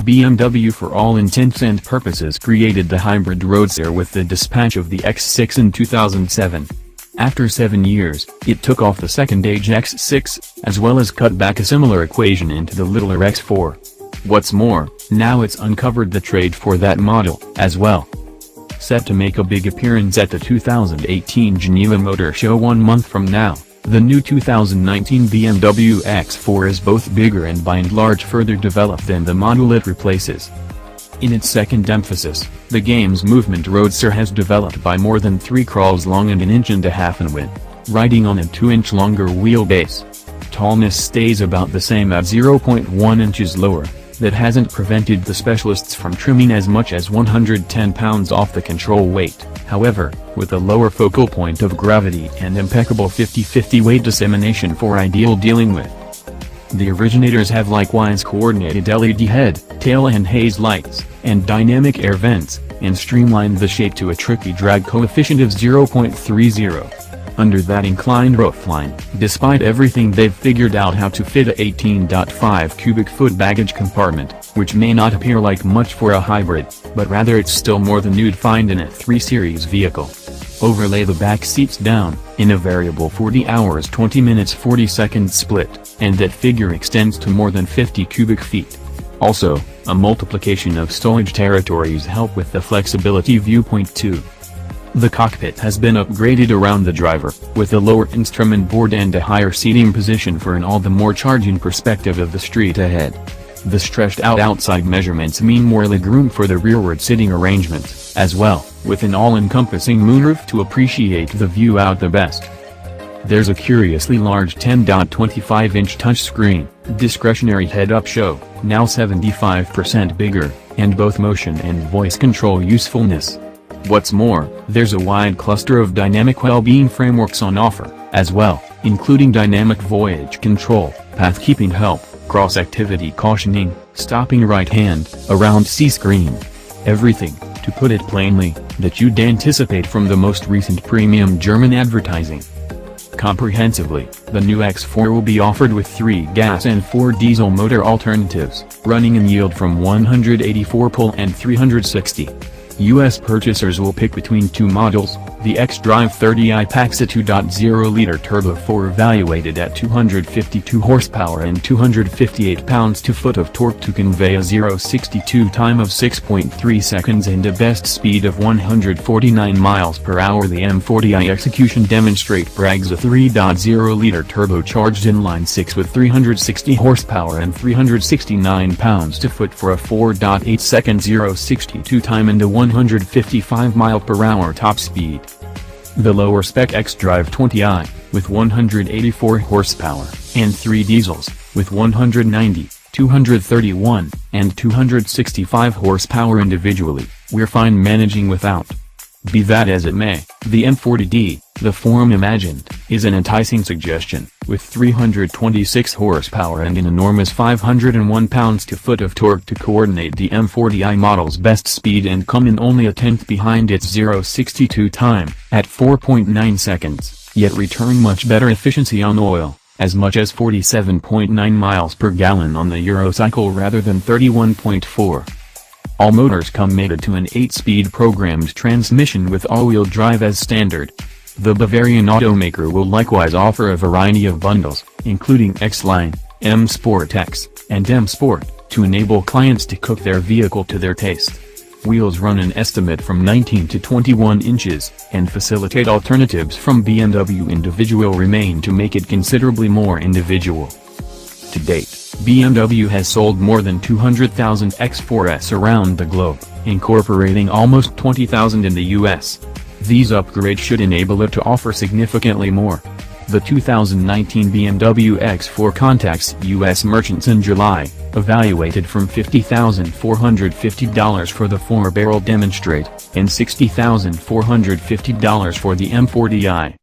BMW for all intents and purposes created the hybrid roadster with the dispatch of the X6 in 2007. After 7 years, it took off the second-age X6, as well as cut back a similar equation into the littler X4. What's more, now it's uncovered the trade for that model, as well. Set to make a big appearance at the 2018 Geneva Motor Show 1 month from now, the new 2019 BMW X4 is both bigger and by and large further developed than the model it replaces. In its second emphasis, the game's movement roadster has developed by more than 3 crawls long and 1.5 inches in width, riding on a 2-inch longer wheelbase. Tallness stays about the same at 0.1 inches lower. That hasn't prevented the specialists from trimming as much as 110 pounds off the control weight, however, with a lower focal point of gravity and impeccable 50/50 weight dissemination for ideal dealing with. The originators have likewise coordinated LED head, tail and haze lights, and dynamic air vents, and streamlined the shape to a tricky drag coefficient of 0.30. Under that inclined roofline, despite everything they've figured out how to fit a 18.5 cubic foot baggage compartment, which may not appear like much for a hybrid, but rather it's still more than you'd find in a 3 Series vehicle. Overlay the back seats down, in a variable 40 hours 20 minutes 40 seconds split, and that figure extends to more than 50 cubic feet. Also, a multiplication of stowage territories help with the flexibility viewpoint too. The cockpit has been upgraded around the driver, with a lower instrument board and a higher seating position for an all the more charging perspective of the street ahead. The stretched out outside measurements mean more legroom for the rearward sitting arrangement, as well, with an all-encompassing moonroof to appreciate the view out the best. There's a curiously large 10.25-inch touchscreen, discretionary head-up show, now 75% bigger, and both motion and voice control usefulness. What's more, there's a wide cluster of dynamic well-being frameworks on offer, as well, including dynamic voyage control, path-keeping help, cross-activity cautioning, stopping right hand, around C-screen. Everything, to put it plainly, that you'd anticipate from the most recent premium German advertising. Comprehensively, the new X4 will be offered with 3 gas and 4 diesel motor alternatives, running in yield from 184 pull and 360. U.S. purchasers will pick between 2 models. The xDrive 30i packs a 2.0-liter turbo 4 evaluated at 252 horsepower and 258 pounds-to-foot of torque to convey a 0-62 time of 6.3 seconds and a best speed of 149 miles per hour. The M40i execution demonstrate brags a 3.0-liter turbocharged inline-6 with 360 horsepower and 369 pounds-to-foot for a 4.8 second 0-62 time and a 155 mile/hour top speed. The lower-spec xDrive 20i, with 184 horsepower, and 3 diesels, with 190, 231, and 265 horsepower individually, we're fine managing without. Be that as it may, the M40D, the form imagined, is an enticing suggestion, with 326 horsepower and an enormous 501 pounds-to-foot of torque to coordinate the M40i model's best speed and come in only a tenth behind its 0-62 time, at 4.9 seconds, yet return much better efficiency on oil, as much as 47.9 miles per gallon on the Euro cycle rather than 31.4. All motors come mated to an 8-speed programmed transmission with all-wheel drive as standard. The Bavarian automaker will likewise offer a variety of bundles, including X-Line, M-Sport X, and M-Sport, to enable clients to cook their vehicle to their taste. Wheels run an estimate from 19 to 21 inches, and facilitate alternatives from BMW Individual remain to make it considerably more individual. To date, BMW has sold more than 200,000 X4s around the globe, incorporating almost 20,000 in the US. These upgrades should enable it to offer significantly more. The 2019 BMW X4 contacts US merchants in July, evaluated from $50,450 for the 4-barrel demonstrate, and $60,450 for the M40i.